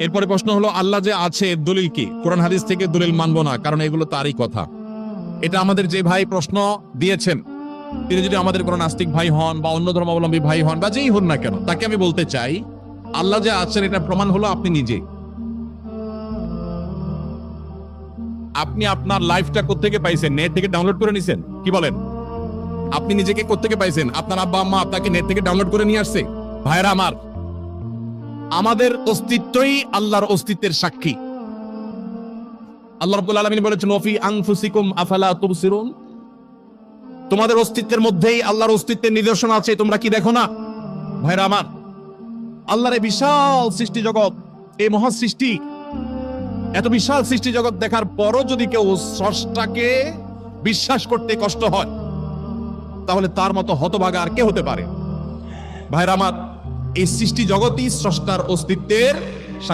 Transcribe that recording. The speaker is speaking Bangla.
এরপরে প্রশ্ন হলো, আল্লাহ যে আছে এর দলিল কি? কোরআন হাদিস থেকে দলিল মানবো না, কারণ এগুলো তারই কথা। এটা আমাদের যে ভাই প্রশ্ন দিয়েছেন, তিনি যদি আমাদের কোনো নাস্তিক ভাই হন বা অন্য ধর্মাবলম্বী ভাই হন বা যেই হন না কেন, তাকে আমি বলতে চাই, আল্লাহ যে আছেন এটা প্রমাণ হলো আপনি নিজে। আপনি আপনার লাইফটা কোত্থেকে পাইছেন? নেট থেকে ডাউনলোড করে নিছেন? কি বলেন? আপনি নিজেকে কোত্থেকে পাইছেন? আপনার আব্বা আম্মা আপনাকে নেট থেকে ডাউনলোড করে নিয়ে আসছে? ভাইরা আমার, আমাদের অস্তিত্বই আল্লাহর অস্তিত্বের সাক্ষী। আল্লাহ রাব্বুল আলামিন বলেছেন, ওয়াফি আনফুসিকুম আফালা তুবসিরুন, তোমাদের অস্তিত্বের মধ্যেই আল্লাহর অস্তিত্বের নিদর্শন আছে, তোমরা কি দেখো না? ভাইরা আমার, আল্লাহর এই বিশাল সৃষ্টি জগৎ, এই মহা সৃষ্টি, এত বিশাল সৃষ্টি জগৎ দেখার পরও যদি কেউ স্রষ্টাকে বিশ্বাস করতে কষ্ট হয়, তাহলে তার মতো হতভাগা আর কে হতে পারে? ভাইরা আমার, এই সৃষ্টি জগৎই স্রষ্টার অস্তিত্বের